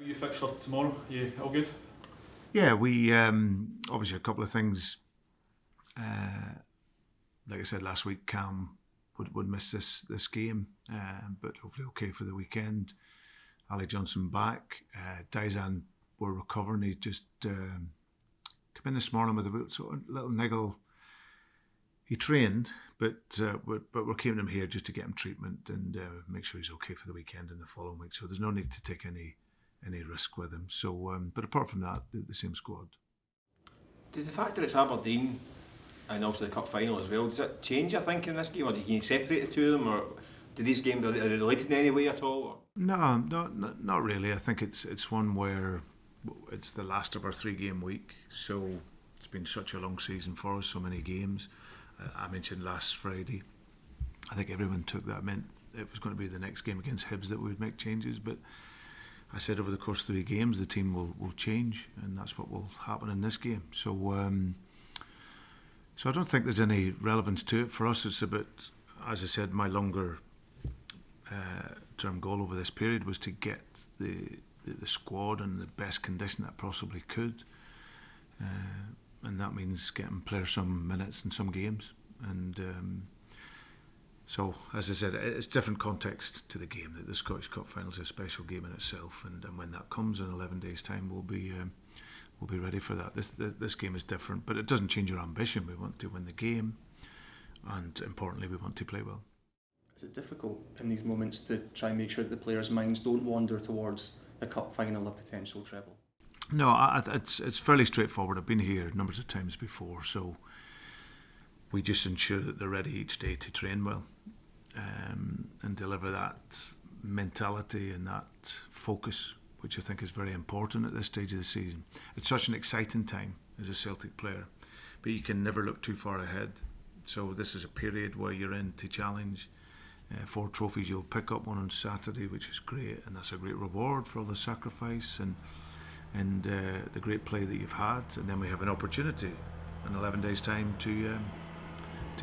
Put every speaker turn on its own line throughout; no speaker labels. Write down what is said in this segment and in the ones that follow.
You fixed for tomorrow? You all good?
Yeah, we obviously a couple of things. Like I said last week, Cam would miss this game, but hopefully okay for the weekend. Ali Johnson back. Dizan were recovering. He just came in this morning with a sort of little niggle. He trained, but we're keeping him here just to get him treatment and make sure he's okay for the weekend and the following week. So there's no need to take any risk with him. So, but apart from that, the same squad.
Does the fact that it's Aberdeen and also the cup final as well, does it change your thinking in this game, or can you separate the two of them, or do these games are they related in any way at all? Or?
No, not really. I think it's one where it's the last of our 3-game week, so it's been such a long season for us, so many games. I mentioned last Friday, I think everyone took that meant it was going to be the next game against Hibs that we would make changes, but I said over the course of 3 games the team will change, and that's what will happen in this game. So I don't think there's any relevance to it. For us, it's a bit, as I said, my longer term goal over this period was to get the squad in the best condition that possibly could, and that means getting players some minutes in some games. And so, as I said, it's different context to the game. That the Scottish Cup final is a special game in itself, and when that comes in 11 days' time, we'll be ready for that. This game is different, but it doesn't change our ambition. We want to win the game, and importantly, we want to play well.
Is it difficult in these moments to try and make sure that the players' minds don't wander towards the cup final, a potential treble?
No, it's fairly straightforward. I've been here numbers of times before, so we just ensure that they're ready each day to train well, and deliver that mentality and that focus, which I think is very important at this stage of the season. It's such an exciting time as a Celtic player, but you can never look too far ahead. So this is a period where you're in to challenge 4 trophies. You'll pick up one on Saturday, which is great, and that's a great reward for all the sacrifice and the great play that you've had. And then we have an opportunity in 11 days' time to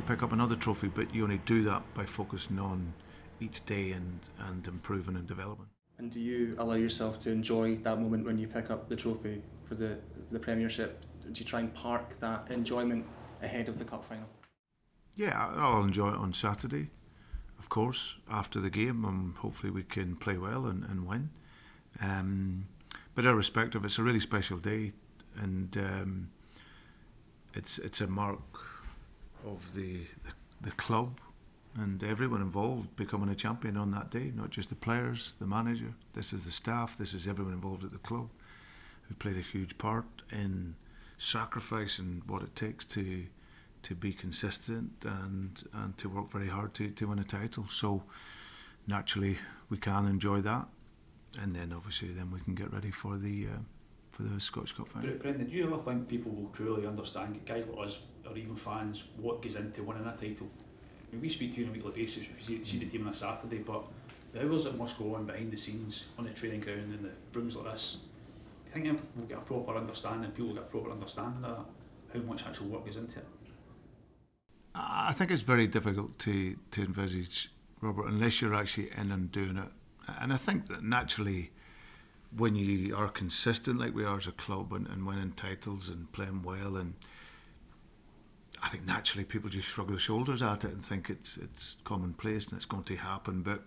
pick up another trophy, but you only do that by focusing on each day and improving and developing.
And do you allow yourself to enjoy that moment when you pick up the trophy for the Premiership? Do you try and park that enjoyment ahead of the cup final?
Yeah, I'll enjoy it on Saturday, of course, after the game, and hopefully we can play well and win. But irrespective, it's a really special day, and it's a mark of the club and everyone involved becoming a champion on that day, not just the players, the manager. This is the staff, this is everyone involved at the club who played a huge part in sacrifice and what it takes to be consistent and to work very hard to win a title. So naturally we can enjoy that, and then obviously we can get ready for the Scottish Cup final.
Brendan, do you ever think people will truly understand, guys like us or even fans, what goes into winning a title? I mean, we speak to you on a weekly basis, we see the team on a Saturday, but the hours that must go on behind the scenes on the training ground and the rooms like this, do you think we'll get a proper understanding, people will get a proper understanding of how much actual work goes into it?
I think it's very difficult to envisage, Robert, unless you're actually in and doing it. And I think that naturally, when you are consistent like we are as a club and winning titles and playing well, and I think naturally people just shrug their shoulders at it and think it's commonplace and it's going to happen. But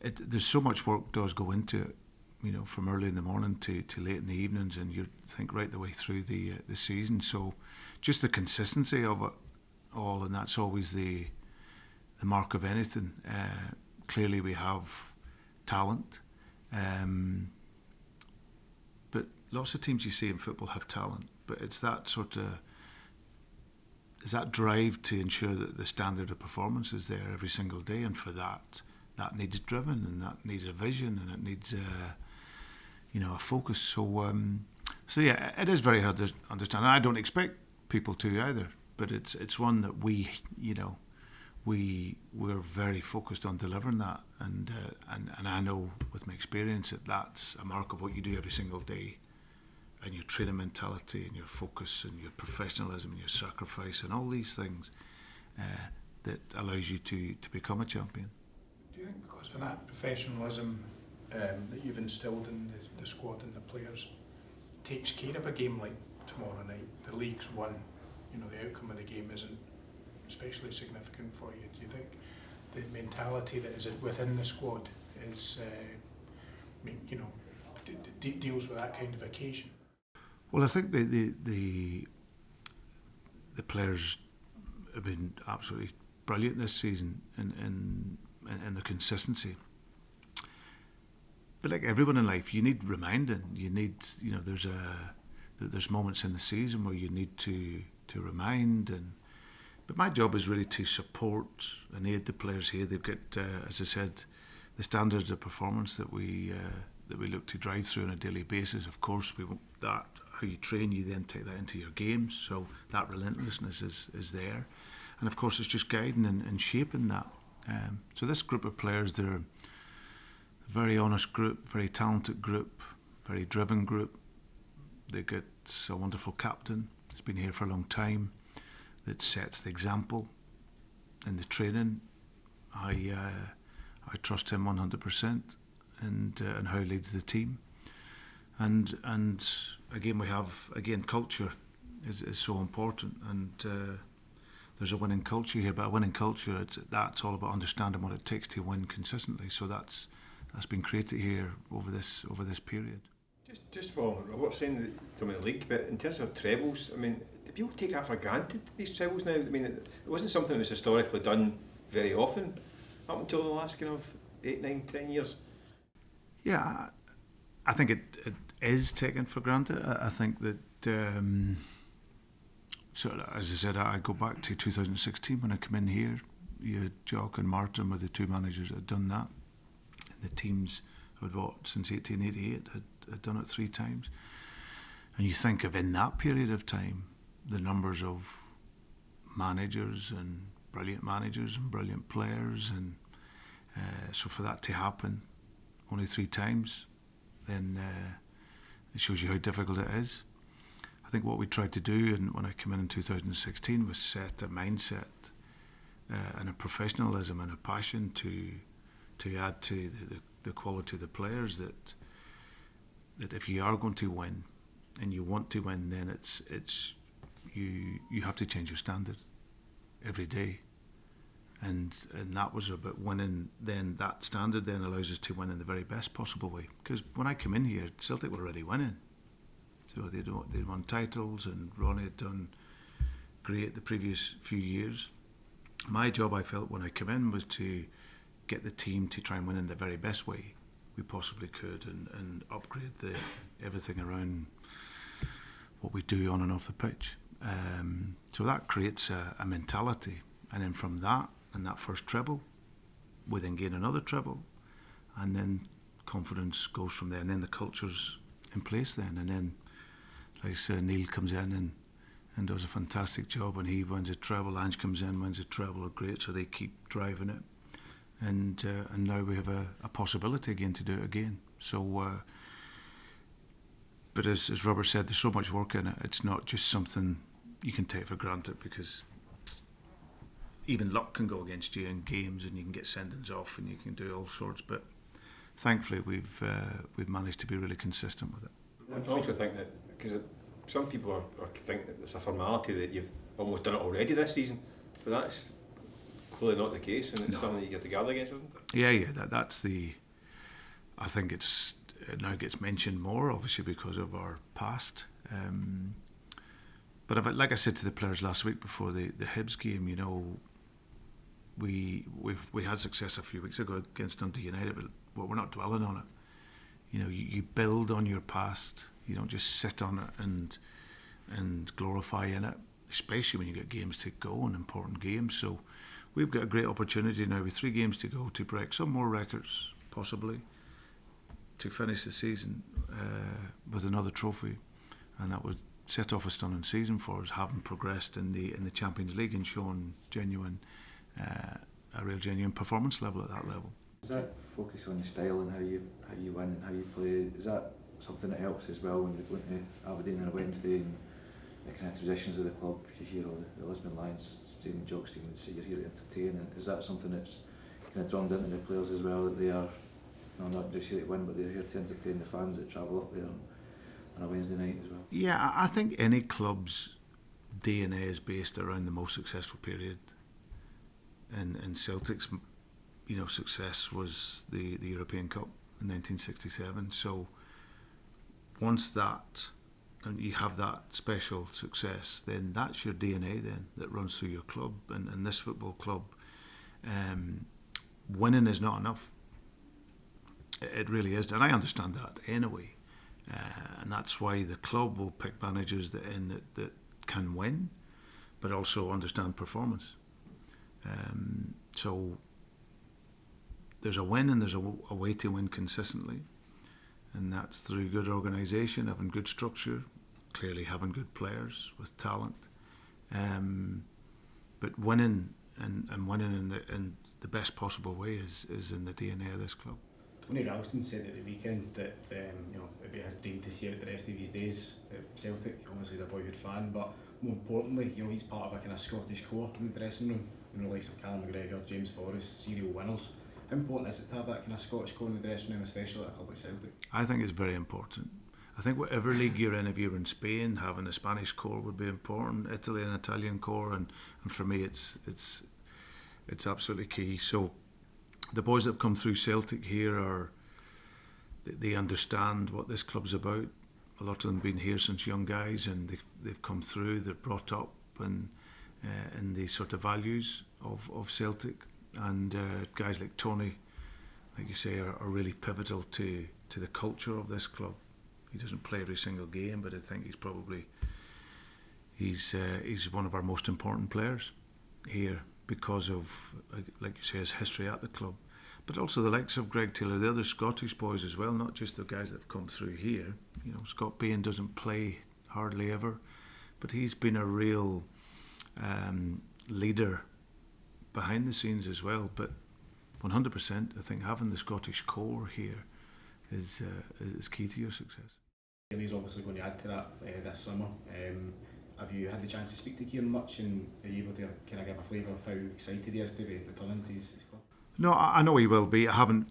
there's so much work does go into it, you know, from early in the morning to late in the evenings, and you think right the way through the season. So just the consistency of it all, and that's always the mark of anything. Clearly we have talent, but lots of teams you see in football have talent, but it's that sort of drive to ensure that the standard of performance is there every single day, and for that needs driven, and that needs a vision, and it needs a focus. So yeah, it is very hard to understand. And I don't expect people to either, but it's one that we're very focused on delivering that, and I know with my experience that that's a mark of what you do every single day, and your training mentality and your focus and your professionalism and your sacrifice and all these things that allows you to become a champion.
Do you think because of that professionalism that you've instilled in the squad and the players takes care of a game like tomorrow night? The league's won, you know, the outcome of the game isn't especially significant for you. Do you think the mentality that is within the squad is, you know, deals with that kind of occasion?
Well, I think the players have been absolutely brilliant this season in the consistency. But like everyone in life, you need reminding. You need, you know, there's moments in the season where you need to remind. But my job is really to support and aid the players here. They've got, as I said, the standards of performance that we look to drive through on a daily basis. Of course, we want that. How you train, you then take that into your games. So that relentlessness is there. And of course, it's just guiding and shaping that. So this group of players, they're a very honest group, very talented group, very driven group. They've got a wonderful captain who's been here for a long time that sets the example in the training. I trust him 100% and how he leads the team. And again, we have culture is so important, and there's a winning culture here. But a winning culture, that's all about understanding what it takes to win consistently. So that's been created here over this period.
Just for what was saying to the league, but in terms of trebles, I mean, do people take that for granted, these trebles now? I mean, it wasn't something that was historically done very often up until the last kind of 8, 9, 10 years.
Yeah, I think it is taken for granted. I think that, so as I said, I go back to 2016 when I came in here. You had Jock and Martin were the two managers that had done that. And the teams had, since 1888, had done it 3 times. And you think of in that period of time, the numbers of managers and brilliant players. And so for that to happen only 3 times, then it shows you how difficult it is. I think what we tried to do, and when I came in 2016, was set a mindset and a professionalism and a passion to add to the quality of the players, that if you are going to win and you want to win, then it's you have to change your standard every day. And that was about winning. Then that standard then allows us to win in the very best possible way. Because when I came in here, Celtic were already winning. So they'd won titles, and Ronnie had done great the previous few years. My job, I felt, when I came in, was to get the team to try and win in the very best way we possibly could, and upgrade everything around what we do on and off the pitch. So that creates a mentality. And then from that, and that first treble, we then gain another treble, and then confidence goes from there, and then the culture's in place then, and then like I said, Neil comes in and does a fantastic job, and he wins a treble. Ange comes in, wins a treble, great, so they keep driving it, and now we have a possibility again to do it again. So but as Robert said, there's so much work in it. It's not just something you can take for granted, because even luck can go against you in games, and you can get sendings off, and you can do all sorts. But thankfully, we've managed to be really consistent with it.
I also think that, because some people are think that it's a formality that you've almost done it already this season, but that's clearly not the case, and it's something that you get to guard against, isn't it?
Yeah, that's the. I think it now gets mentioned more, obviously, because of our past. But like I said to the players last week before the Hibs game, you know, we had success a few weeks ago against Dundee United, but we're not dwelling on it. You know, you build on your past. You don't just sit on it and glorify in it, especially when you get games to go and important games. So we've got a great opportunity now with 3 games to go to break some more records, possibly, to finish the season with another trophy, and that would set off a stunning season for us, having progressed in the Champions League and shown a real genuine performance level at that level.
Does that focus on the style and how you win and how you play? Is that something that helps as well when you're going to Aberdeen on a Wednesday, and the kind of traditions of the club? You hear all the Lisbon Lions, Stephen Jock, Stephen, say you're here to entertain, and is that something that's kind of drummed into the players as well, that they are no, not just here to win, but they're here to entertain the fans that travel up there on a Wednesday night as well.
Yeah, I think any club's DNA is based around the most successful period. And Celtic's, success was the European Cup in 1967. So once that, and you have that special success, then that's your DNA then that runs through your club. And this football club, winning is not enough. It really is, and I understand that anyway. And that's why the club will pick managers that can win, but also understand performance. So there's a win and there's a way to win consistently, and that's through good organisation, having good structure, clearly having good players with talent, but winning and winning in the best possible way is in the DNA of this club.
Tony Ralston said at the weekend that it'd be his dream to see out the rest of his days at Celtic. Obviously he's a boyhood fan, but more importantly, he's part of a kind of Scottish core in the dressing room. Likes of Callum McGregor, James Forrest, serial winners. How important is it to have that kind of Scottish core in the dressing room, especially at a club like Celtic?
I think it's very important. I think whatever league you're in, if you're in Spain, having a Spanish core would be important. Italy, an Italian core, and for me, it's absolutely key. So the boys that have come through Celtic here they understand what this club's about. A lot of them have been here since young guys, and they've come through. They're brought up and the sort of values of Celtic, and guys like Tony, like you say, are really pivotal to the culture of this club. He doesn't play every single game, but I think he's one of our most important players here because of, like you say, his history at the club. But also the likes of Greg Taylor, the other Scottish boys as well, not just the guys that have come through here. Scott Bain doesn't play hardly ever, but he's been a real leader behind the scenes as well. But 100%, I think having the Scottish core here is key to your success.
He's obviously going to add to that this summer. Have you had the chance to speak to Kieran much, and are you able to kind of give a flavour of how excited he is to be returning to his club?
No, I know he will be. I haven't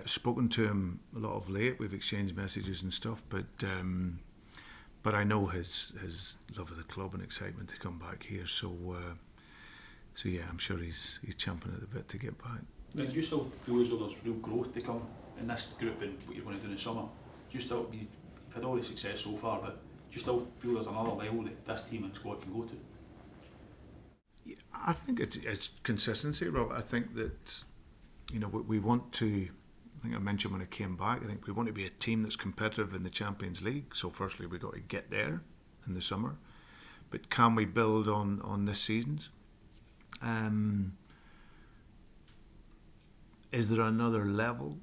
spoken to him a lot of late. We've exchanged messages and stuff, but I know his love of the club and excitement to come back here. So yeah, I'm sure he's champing at the bit to get back.
Do you still feel as though there's real growth to come in this group and what you're going to do in the summer? Do you still, you've had all the success so far, but do you still feel there's another level that this team and squad can go to?
Yeah, I think it's consistency, Rob. I think that we want to. I think I mentioned when I came back. I think we want to be a team that's competitive in the Champions League. So firstly, we've got to get there in the summer. But can we build on this season's? Is there another level?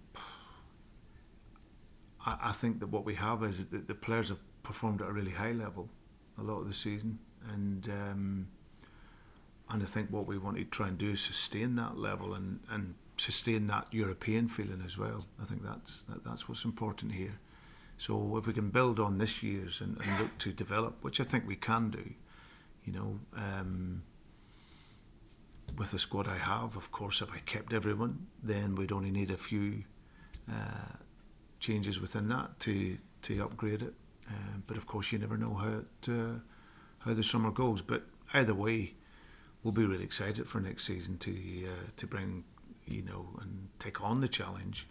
I think that what we have is that the players have performed at a really high level a lot of the season, and I think what we want to try and do is sustain that level and sustain that European feeling as well. I think that's what's important here. So if we can build on this year's and look to develop, which I think we can do, with the squad I have, of course, if I kept everyone, then we'd only need a few changes within that to upgrade it. But of course, you never know how the summer goes. But either way, we'll be really excited for next season to bring, and take on the challenge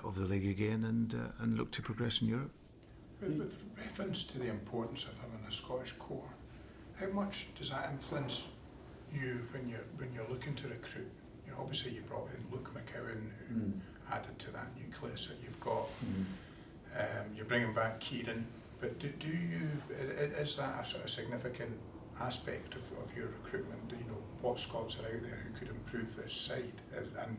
of the league again and look to progress in Europe.
With reference to the importance of having a Scottish core, how much does that influence you when you're looking to recruit? Obviously you brought in Luke McCowan, who added to that nucleus that you've got. You're bringing back Kieran, but do you, is that a sort of significant aspect of your recruitment? What Scots are out there who could improve this side, and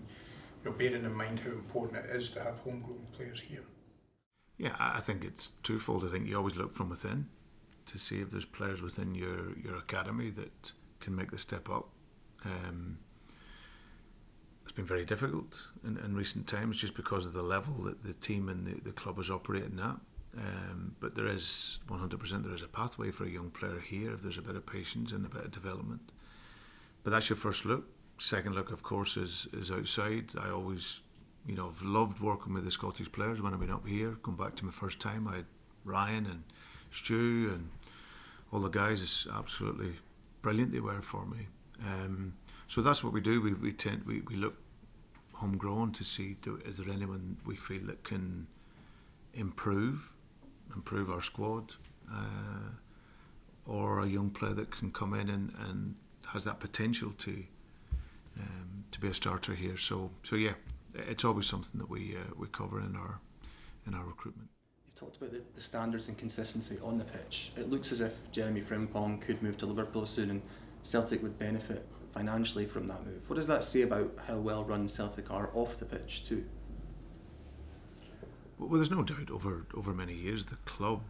bearing in mind how important it is to have homegrown players here?
Yeah, I think it's twofold. I think you always look from within to see if there's players within your academy that can make the step up. It's been very difficult in recent times just because of the level that the team and the club is operating at. But there is 100%, there is a pathway for a young player here if there's a bit of patience and a bit of development. But that's your first look. Second look, of course, is outside. I always I've loved working with the Scottish players when I've been up here. Going back to my first time, I had Ryan and Stu and all the guys. It's absolutely brilliant they were for me. So that's what we do. We look homegrown to see, is there anyone we feel that can improve our squad, or a young player that can come in and has that potential to be a starter here. So yeah, it's always something that we cover in our recruitment.
You've talked about the standards and consistency on the pitch. It looks as if Jeremy Frimpong could move to Liverpool soon, and Celtic would benefit financially from that move. What does that say about how well run Celtic are off the pitch too?
Well, there's no doubt over many years the club,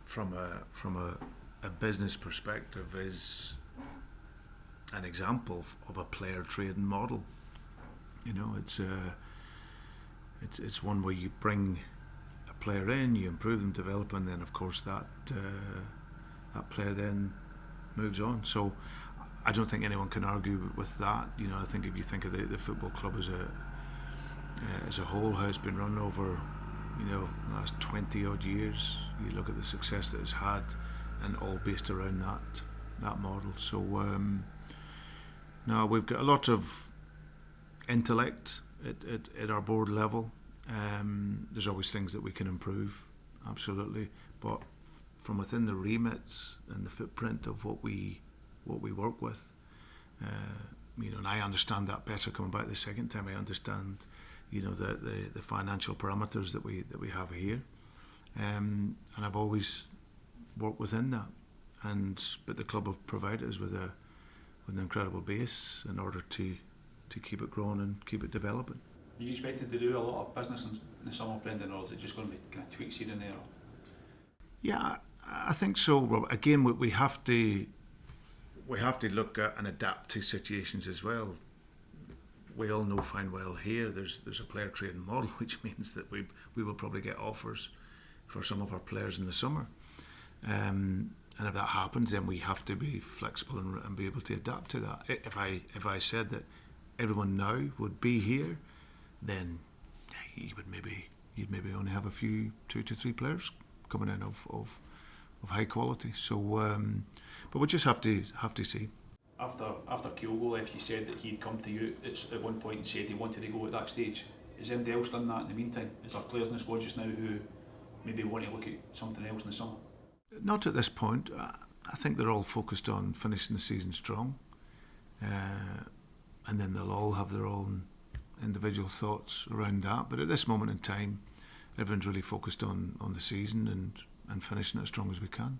from a business perspective, is an example of a player trading model. It's one where you bring a player in, you improve them, develop them, and then of course that player then moves on. So I don't think anyone can argue with that. I think if you think of the football club as a whole, how it's been run over the last 20 odd years, you look at the success that it's had, and all based around that model. So now we've got a lot of intellect at our board level. There's always things that we can improve, absolutely, but from within the remits and the footprint of what we work with, and I understand that better coming back the second time. I understand the financial parameters that we have here, and I've always worked within that, but the club have provided us with an incredible base in order to keep it growing and keep it developing.
Are you expected to do a lot of business in the summer, Brendan, or is it just going to be kind of tweaks here and there?
Yeah, I think so, Rob. Again, we have to look at and adapt to situations as well. We all know fine well here there's a player trading model, which means that we will probably get offers for some of our players in the summer. And if that happens, then we have to be flexible and be able to adapt to that. If I said that everyone now would be here, then you'd maybe only have a few 2 to 3 players coming in of high quality. So, but we just have to see.
After Kyogo left, you said that he'd come to you at one point and said he wanted to go at that stage. Has anybody else done that in the meantime? Is there players in the squad just now who maybe want to look at something else in the summer?
Not at this point. I think they're all focused on finishing the season strong, and then they'll all have their own individual thoughts around that. But at this moment in time, everyone's really focused on the season and finishing it as strong as we can.